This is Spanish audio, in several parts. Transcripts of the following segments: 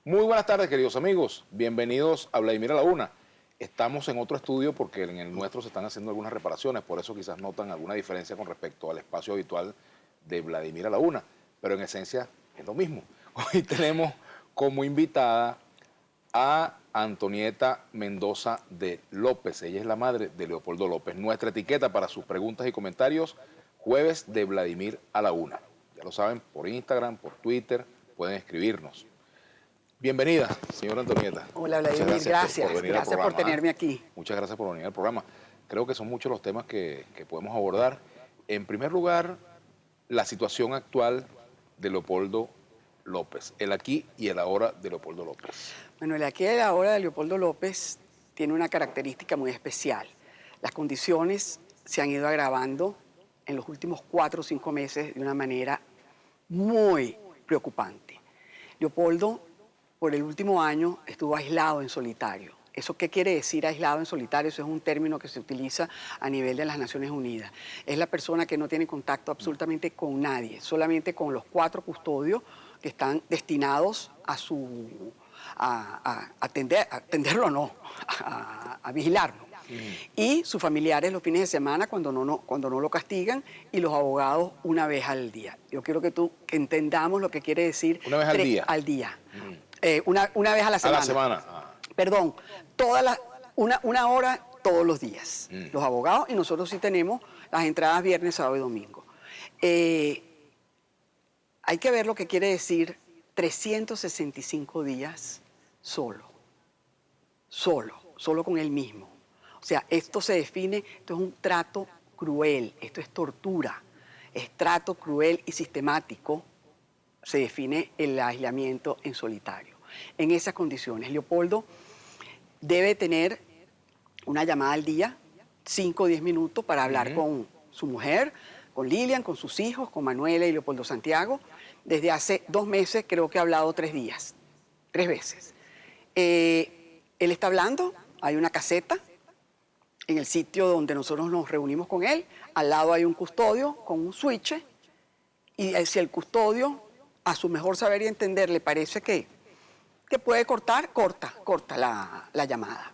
Muy buenas tardes, queridos amigos. Bienvenidos a Vladimir a la Una. Estamos en otro estudio porque en el nuestro se están haciendo algunas reparaciones, por eso quizás notan alguna diferencia con respecto al espacio habitual de Vladimir a la Una, pero en esencia es lo mismo. Hoy tenemos como invitada a Antonieta Mendoza de López. Ella es la madre de Leopoldo López. Nuestra etiqueta para sus preguntas y comentarios, jueves de Vladimir a la Una. Ya lo saben, por Instagram, por Twitter, pueden escribirnos. Bienvenida, señora Antonieta. Hola, Vladimir, gracias. Gracias por tenerme aquí. Muchas gracias por venir al programa. Creo que son muchos los temas que podemos abordar. En primer lugar, la situación actual de Leopoldo López, el aquí y el ahora de Leopoldo López. Bueno, el aquí y el ahora de Leopoldo López tiene una característica muy especial. Las condiciones se han ido agravando en los últimos 4 o 5 meses de una manera muy preocupante. Leopoldo, por el último año, estuvo aislado en solitario. ¿Eso qué quiere decir aislado en solitario? Eso es un término que se utiliza a nivel de las Naciones Unidas. Es la persona que no tiene contacto absolutamente con nadie, solamente con los 4 custodios que están destinados a vigilarlo. Y sus familiares los fines de semana cuando no lo castigan, y los abogados una vez al día. Yo quiero que entendamos lo que quiere decir. ¿Una vez al día? Al día. Una vez a la semana. A la semana. Perdón, una hora todos los días. Los abogados, y nosotros sí tenemos las entradas viernes, sábado y domingo. Hay que ver lo que quiere decir 365 días solo con él mismo. O sea, esto se define, esto es un trato cruel, esto es tortura, es trato cruel y sistemático. Se define el aislamiento en solitario. En esas condiciones, Leopoldo debe tener una llamada al día, 5 o 10 minutos, para hablar con su mujer, con Lilian, con sus hijos, con Manuela y Leopoldo Santiago. Desde hace 2 meses creo que ha hablado 3 veces. Él está hablando, hay una caseta en el sitio donde nosotros nos reunimos con él, al lado hay un custodio con un switch, y si el custodio, a su mejor saber y entender, le parece que puede cortar, corta la llamada.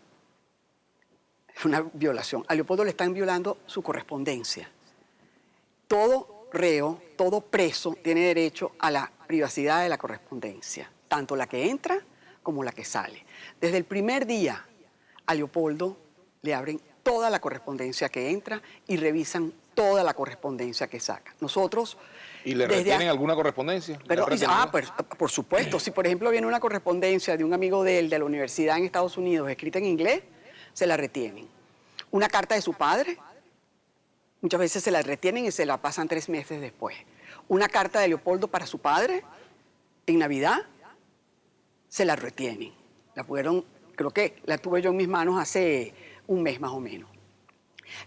Es una violación. A Leopoldo le están violando su correspondencia. Todo reo, todo preso tiene derecho a la privacidad de la correspondencia, tanto la que entra como la que sale. Desde el primer día a Leopoldo le abren toda la correspondencia que entra y revisan toda la correspondencia que saca. Nosotros... ¿Y le retienen alguna correspondencia? Por supuesto. Si, por ejemplo, viene una correspondencia de un amigo de él de la universidad en Estados Unidos escrita en inglés, se la retienen. Una carta de su padre, muchas veces se la retienen y se la pasan 3 meses después. Una carta de Leopoldo para su padre, en Navidad, se la retienen. Creo que la tuve yo en mis manos hace 1 mes más o menos.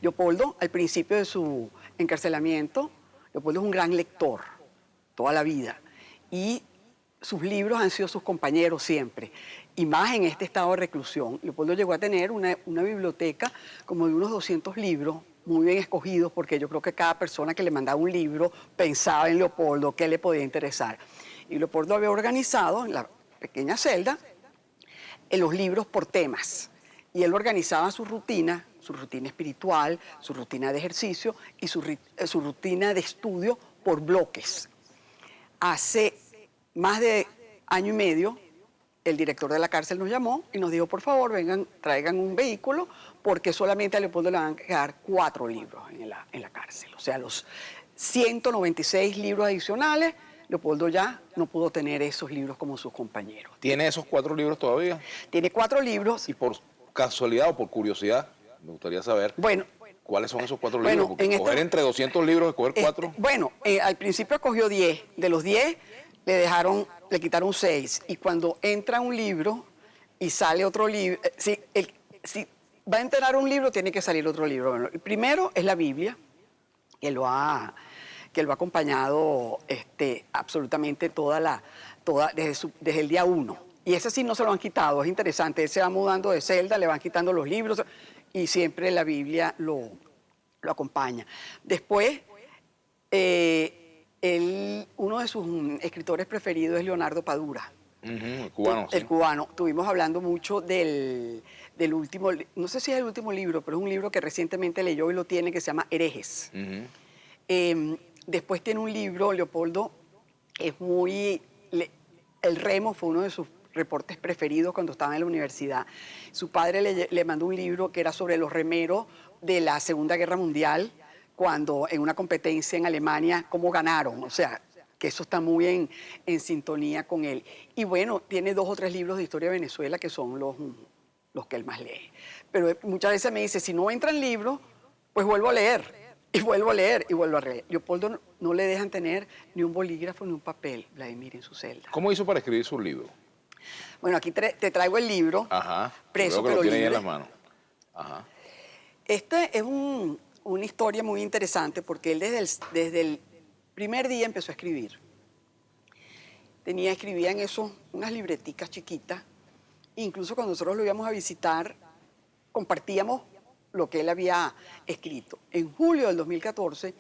Leopoldo, al principio de su encarcelamiento, Leopoldo es un gran lector, toda la vida, y sus libros han sido sus compañeros siempre, y más en este estado de reclusión. Leopoldo llegó a tener una biblioteca como de unos 200 libros, muy bien escogidos, porque yo creo que cada persona que le mandaba un libro pensaba en Leopoldo, qué le podía interesar. Y Leopoldo había organizado en la pequeña celda los libros por temas, y él organizaba su rutina espiritual, su rutina de ejercicio y su rutina de estudio por bloques. Hace más de 1 año y medio, el director de la cárcel nos llamó y nos dijo, por favor, vengan, traigan un vehículo, porque solamente a Leopoldo le van a quedar 4 libros en la cárcel. O sea, los 196 libros adicionales, Leopoldo ya no pudo tener esos libros como sus compañeros. ¿Tiene esos 4 libros todavía? Tiene 4 libros. Y por casualidad o por curiosidad, me gustaría saber, ¿cuáles son esos 4 libros? Porque escoger entre 200 libros, escoger 4. Al principio cogió 10. De los 10 le quitaron 6. Y cuando entra un libro y sale otro libro, si va a entrar un libro, tiene que salir otro libro. Bueno, el primero es la Biblia, que lo ha acompañado absolutamente desde el día 1. Y ese sí no se lo han quitado, es interesante. Él se va mudando de celda, le van quitando los libros y siempre la Biblia lo acompaña. Después, uno de sus escritores preferidos es Leonardo Padura. El cubano, sí. El cubano. Estuvimos hablando mucho del último, no sé si es el último libro, pero es un libro que recientemente leyó y lo tiene, que se llama Herejes. Ujú. Después tiene un libro, Leopoldo, es muy... El Remo fue uno de sus reportes preferidos cuando estaba en la universidad. Su padre le mandó un libro que era sobre los remeros de la Segunda Guerra Mundial, cuando en una competencia en Alemania, cómo ganaron. O sea, que eso está muy en sintonía con él. Y bueno, tiene 2 o 3 libros de historia de Venezuela que son los que él más lee. Pero muchas veces me dice, si no entran libros, pues vuelvo a leer. Y vuelvo a leer y vuelvo a leer. Leopoldo no le dejan tener ni un bolígrafo ni un papel, Vladimir, en su celda. ¿Cómo hizo para escribir su libro? Bueno, aquí te traigo el libro, Ajá. Preso Creo que pero lo tiene ahí en libre. las manos. Ajá. Este es una historia muy interesante porque él desde el primer día empezó a escribir. Escribía en eso unas libreticas chiquitas. Incluso cuando nosotros lo íbamos a visitar, compartíamos lo que él había escrito. En junio del 2014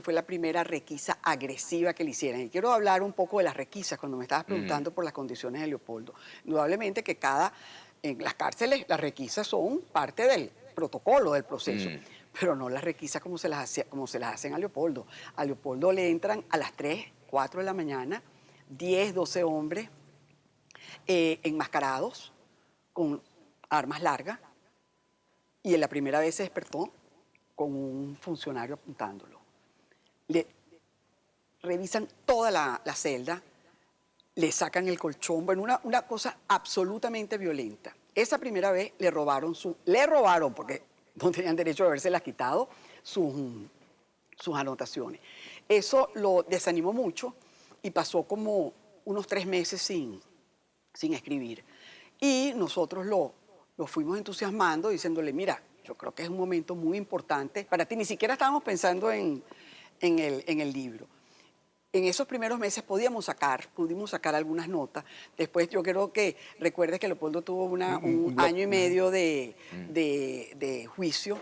fue la primera requisa agresiva que le hicieron. Y quiero hablar un poco de las requisas cuando me estabas preguntando por las condiciones de Leopoldo. Indudablemente que en las cárceles las requisas son parte del protocolo, del proceso, pero no las requisas como se las hacen a Leopoldo. A Leopoldo le entran a las 3, 4 de la mañana, 10, 12 hombres enmascarados con armas largas, y en la primera vez se despertó con un funcionario apuntándolo. Le revisan toda la celda, le sacan el colchón, bueno, una cosa absolutamente violenta. Esa primera vez le robaron porque no tenían derecho a habérselas quitado, sus anotaciones. Eso lo desanimó mucho y pasó como unos 3 meses sin escribir. Y nosotros lo fuimos entusiasmando, diciéndole, mira, yo creo que es un momento muy importante para ti. Ni siquiera estábamos pensando en el libro. En esos primeros meses pudimos sacar algunas notas. Después yo creo que recuerdes que Leopoldo tuvo un año y medio de juicio.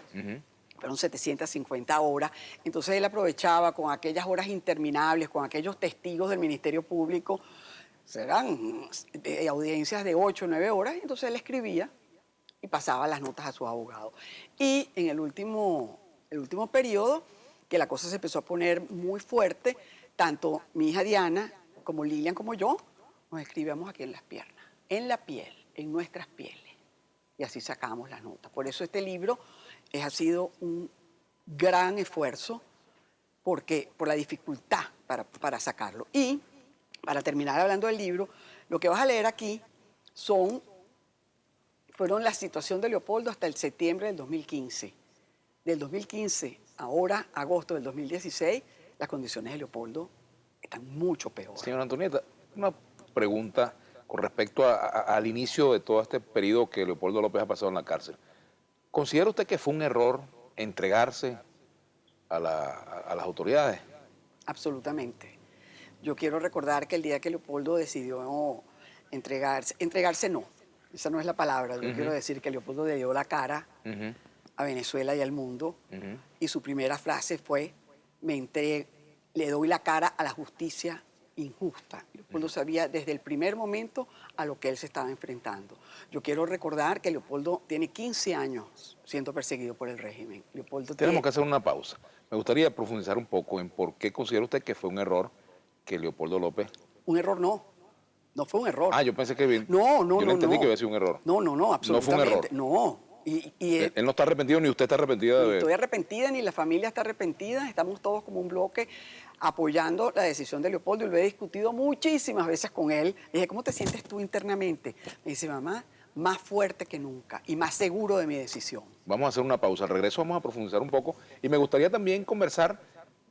Fueron 750 horas. Entonces él aprovechaba con aquellas horas interminables, con aquellos testigos del Ministerio Público, serán audiencias de 8 o 9 horas, entonces él escribía y pasaba las notas a sus abogados. Y en el último periodo, que la cosa se empezó a poner muy fuerte, tanto mi hija Diana como Lilian como yo nos escribíamos aquí en las piernas, en la piel, en nuestras pieles. Y así sacábamos las notas. Por eso este libro ha sido un gran esfuerzo, por la dificultad para sacarlo. Y para terminar hablando del libro, lo que vas a leer aquí fueron la situación de Leopoldo hasta el septiembre del 2015. Del 2015 ahora, agosto del 2016, las condiciones de Leopoldo están mucho peor. Señora Antonieta, una pregunta con respecto al inicio de todo este periodo que Leopoldo López ha pasado en la cárcel. ¿Considera usted que fue un error entregarse a las autoridades? Absolutamente. Yo quiero recordar que el día que Leopoldo decidió entregarse no, esa no es la palabra, yo quiero decir que Leopoldo le dio la cara a Venezuela y al mundo, y su primera frase fue, le doy la cara a la justicia injusta. Leopoldo sabía desde el primer momento a lo que él se estaba enfrentando. Yo quiero recordar que Leopoldo tiene 15 años siendo perseguido por el régimen. Tenemos que hacer una pausa. Me gustaría profundizar un poco en por qué considera usted que fue un error que Leopoldo López... Un error no fue un error. Ah, yo pensé que... No, yo entendí que había sido un error. No, absolutamente. No fue un error. No. Él no está arrepentido, ni usted está arrepentida de... Ni estoy arrepentida, ni la familia está arrepentida. Estamos todos como un bloque apoyando la decisión de Leopoldo, y lo he discutido muchísimas veces con él. Le dije, ¿cómo te sientes tú internamente? Me dice, mamá, más fuerte que nunca y más seguro de mi decisión. Vamos a hacer una pausa. Al regreso vamos a profundizar un poco y me gustaría también conversar,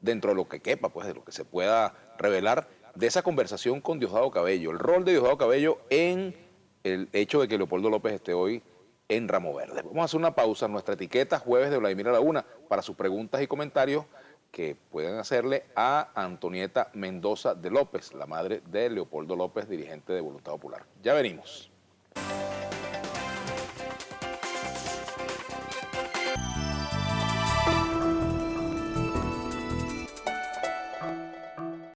dentro de lo que quepa, pues de lo que se pueda revelar, de esa conversación con Diosdado Cabello, el rol de Diosdado Cabello en el hecho de que Leopoldo López esté hoy en Ramo Verde. Vamos a hacer una pausa. Nuestra etiqueta Jueves de Vladimir a la Una, para sus preguntas y comentarios que pueden hacerle a Antonieta Mendoza de López, la madre de Leopoldo López, dirigente de Voluntad Popular. Ya venimos.